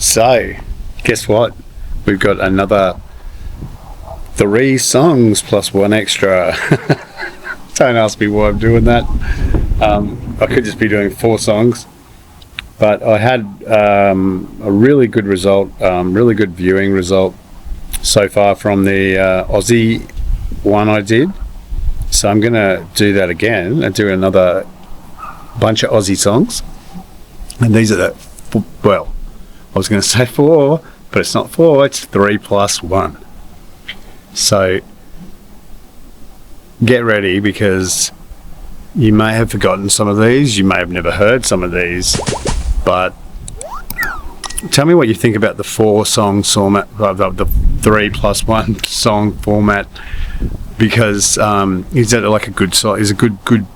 So, guess what? We've got another 3 songs plus 1 extra. Don't ask me why I'm doing that. I could just be doing 4 songs. But I had a really good result, really good viewing result so far from the Aussie one I did. So I'm going to do that again and do another bunch of Aussie songs. And these are the, well, I was going to say 4, but it's not 4, it's 3 plus 1. So get ready, because you may have forgotten some of these, you may have never heard some of these, but tell me what you think about the 4 song format, the 3 plus 1 song format, because is that like a good song? Is a good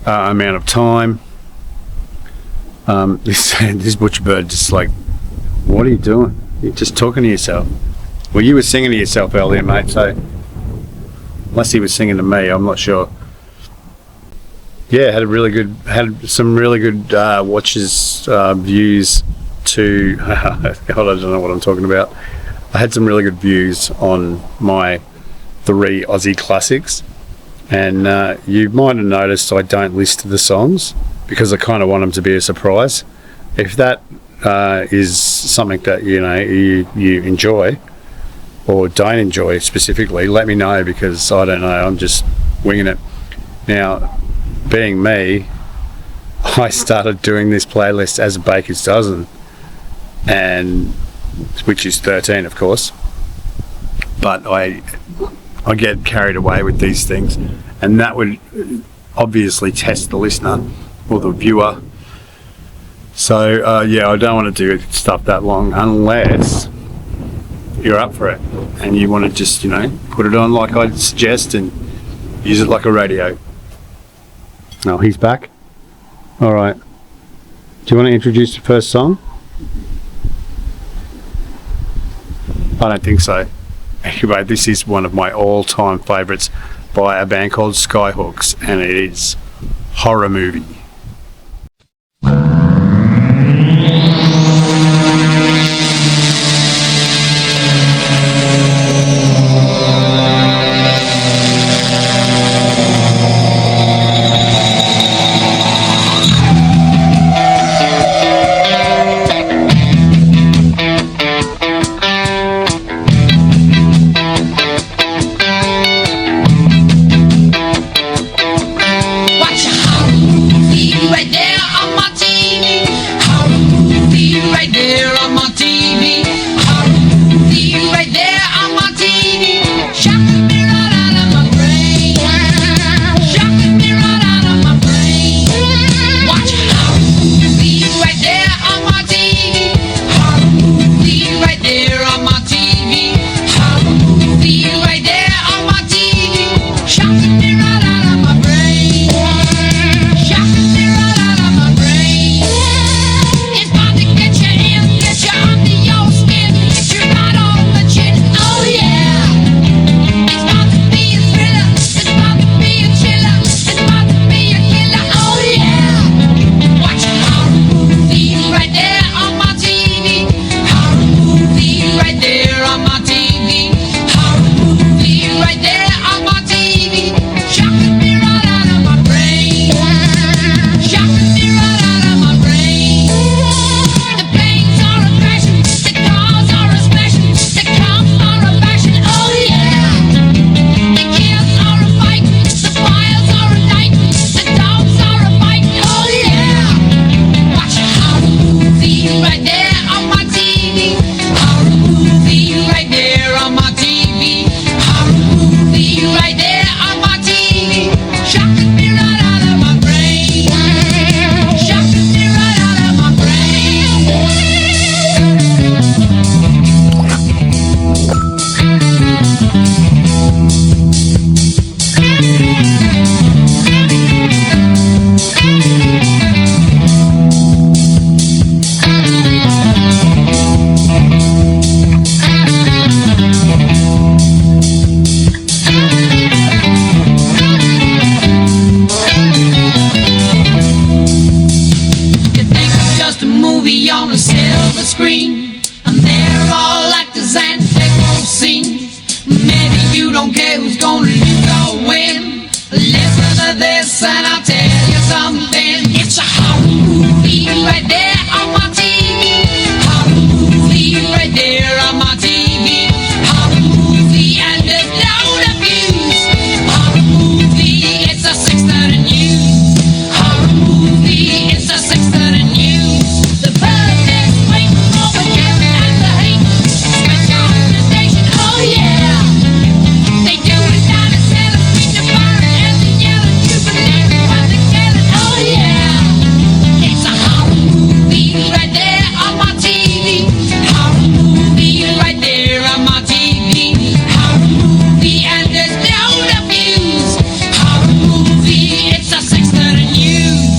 amount of time? This butcher bird just like, what are you doing? You're just talking to yourself. Well, you were singing to yourself earlier, mate, so unless he was singing to me, I'm not sure. Yeah, had some really good watches, views to, I don't know what I'm talking about. I had some really good views on my 3 Aussie classics, and you might have noticed I don't list the songs because I kind of want them to be a surprise. If that is something that you enjoy or don't enjoy specifically, let me know, because I don't know, I'm just winging it. Now, being me, I started doing this playlist as a baker's dozen, and which is 13, of course, but I get carried away with these things, and that would obviously test the listener or the viewer. So yeah, I don't want to do stuff that long unless you're up for it and you want to just put it on like I suggest and use it like a radio. Oh, he's back. All right, do you want to introduce the first song? I don't think so. Anyway, this is one of my all-time favourites by a band called Skyhooks, and it is Horror Movie. Watch a horror movie. silver screen, and they're all actors and they won't sing. Maybe you don't care who's gonna lose or win. Listen to this and I'll tell you something. It's a horror movie right there on my TV. Horror movie right there on my TV. Horror movie and there's no abuse. Horror movie, it's a 6:30 news. Horror movie, it's a 6:30 news. The birthday waiting for the Kevin and the hate. Special on the station, oh yeah. They do it down at 7 feet to fire and the yelling jubilee when they're killing, oh yeah. It's a horror movie right there on my TV. Horror movie right there on my TV. Horror movie and there's no abuse. Horror movie, it's a 6:30 news.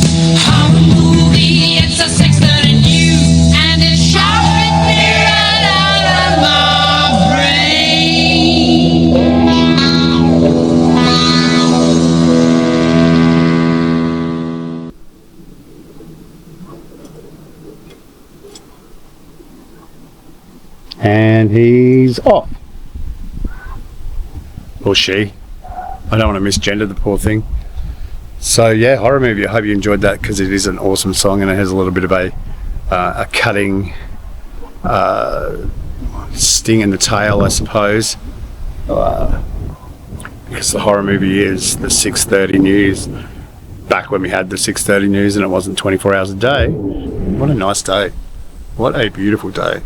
Horror movie, it's a 6:30 news. And it's shouting me right out of my brain. And he's off. Or she. I don't want to misgender the poor thing. So yeah, horror movie. I hope you enjoyed that because it is an awesome song and it has a little bit of a cutting sting in the tail, I suppose. Because the horror movie is the 6:30 news. Back when we had the 6:30 news and it wasn't 24 hours a day. What a nice day. What a beautiful day.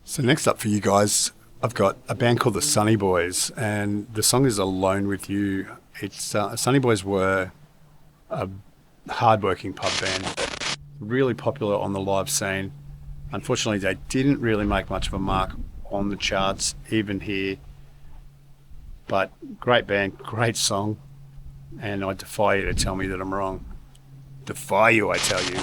So next up for you guys, I've got a band called the Sunny Boys, and the song is Alone With You. It's Sunny Boys were a hard-working pub band, really popular on the live scene. Unfortunately, they didn't really make much of a mark on the charts, even here. But great band, great song, and I defy you to tell me that I'm wrong. Defy you, I tell you.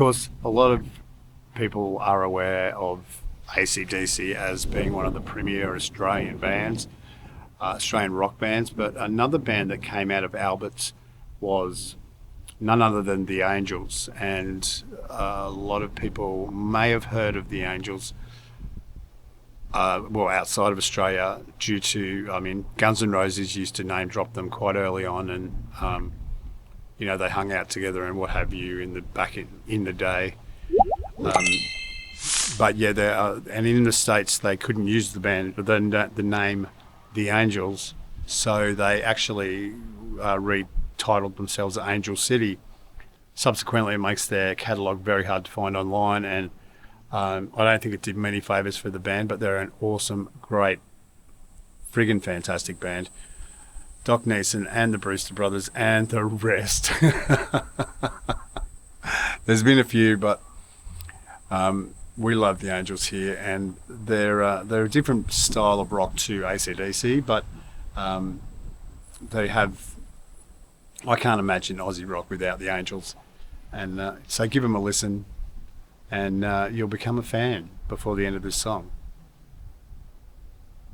course, a lot of people are aware of AC/DC as being one of the premier Australian bands, Australian rock bands, but another band that came out of Albert's was none other than the Angels, and a lot of people may have heard of the Angels outside of Australia due to, I mean, Guns N' Roses used to name drop them quite early on, and they hung out together and what have you back in the day. But yeah, and in the States they couldn't use the name The Angels, so they actually retitled themselves Angel City. Subsequently, it makes their catalogue very hard to find online, and I don't think it did many favours for the band, but they're an awesome, great, friggin' fantastic band. Doc Neeson and the Brewster Brothers and the rest. There's been a few, but we love the Angels here, and they're a different style of rock to AC/DC, but they have. I can't imagine Aussie rock without the Angels, and so give them a listen, and you'll become a fan before the end of this song.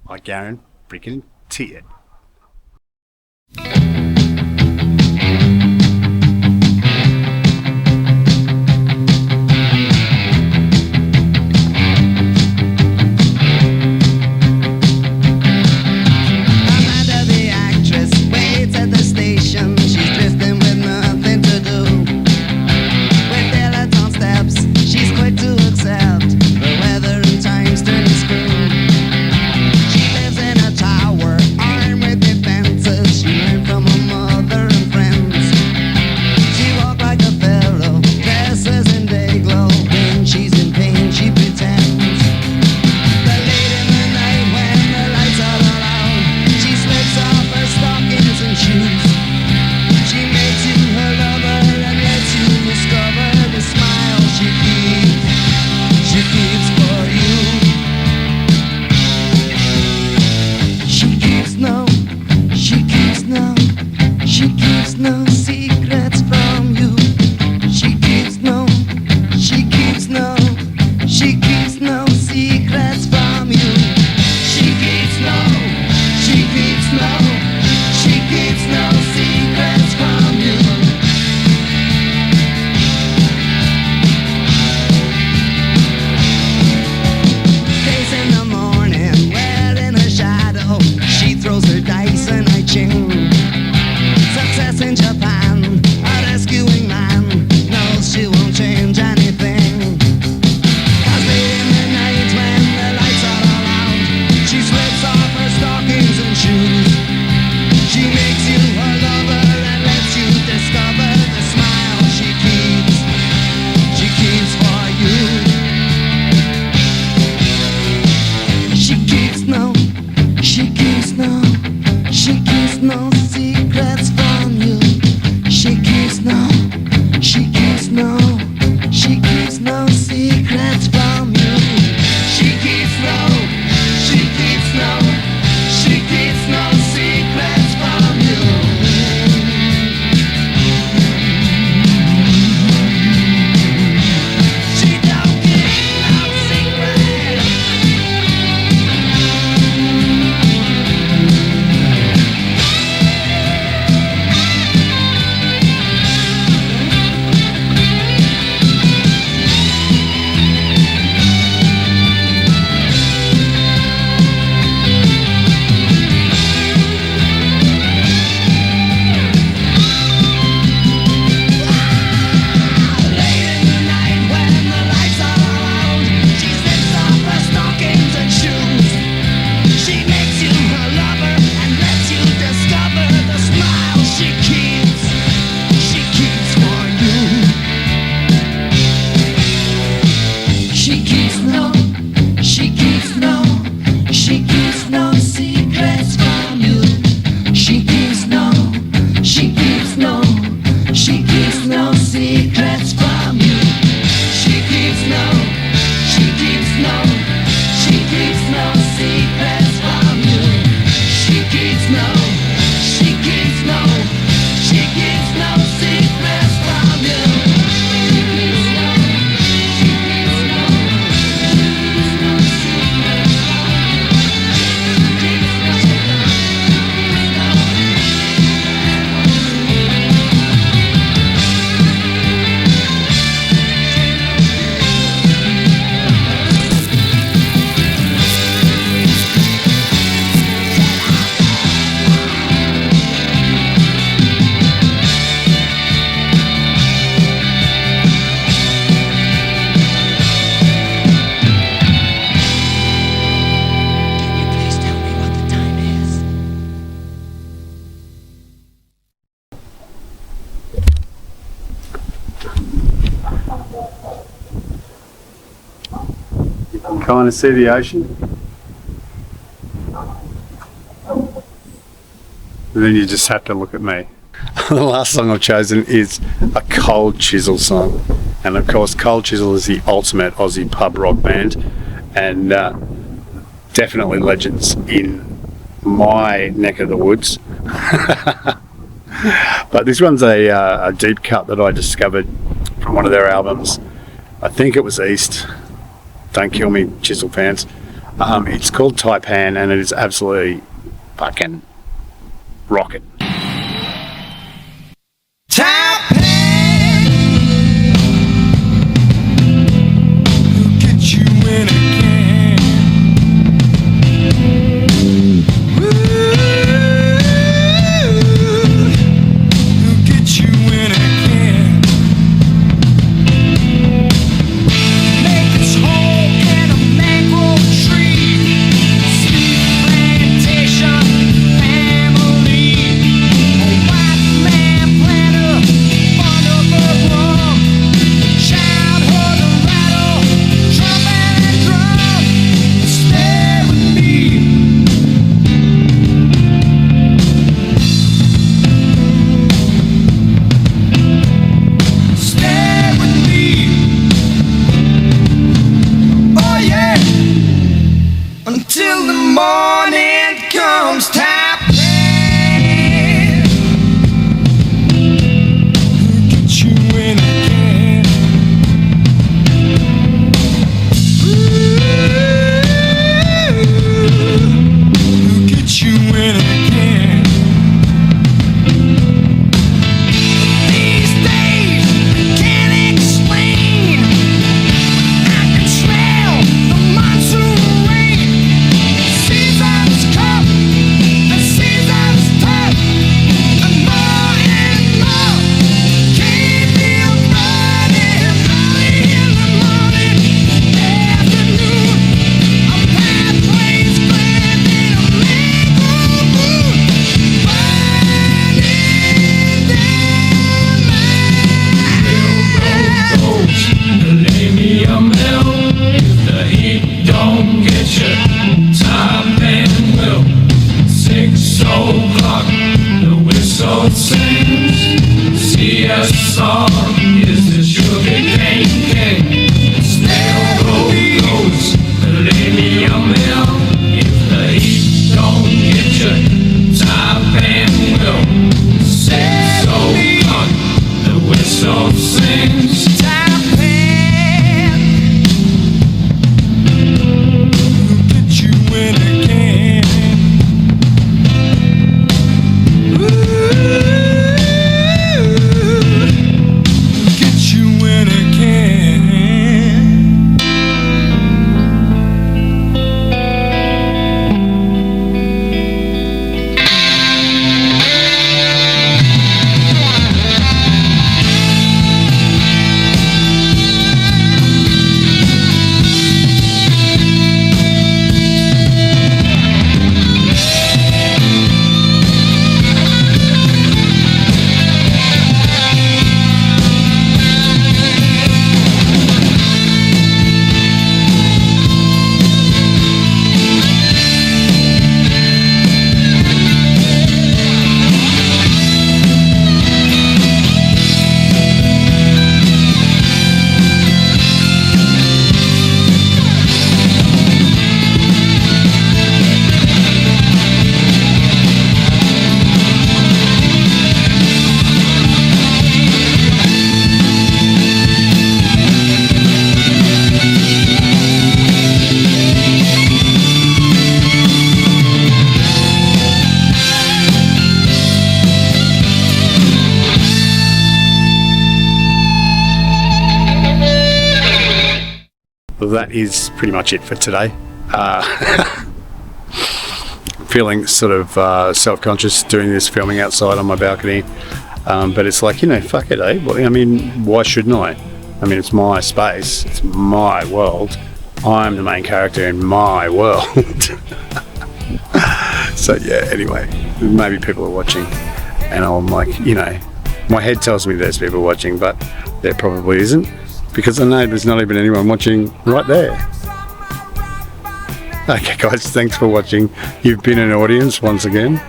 I guarantee it. kind of see the ocean. And then you just have to look at me. The last song I've chosen is a Cold Chisel song. And of course, Cold Chisel is the ultimate Aussie pub rock band. And definitely legends in my neck of the woods. But this one's a deep cut that I discovered from one of their albums. I think it was East. Don't kill me, Chisel fans. It's called Taipan, and it is absolutely fucking rocket. That is pretty much it for today. Feeling sort of self-conscious doing this filming outside on my balcony, but it's like, you know, fuck it, eh? Well, I mean, why shouldn't I? I mean, it's my space, it's my world, I'm the main character in my world. So yeah, anyway, maybe people are watching and I'm like, you know, my head tells me there's people watching, but there probably isn't, because I know there's not even anyone watching right there. Okay, guys, thanks for watching. You've been an audience once again.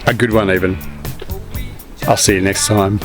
A good one, even. I'll see you next time.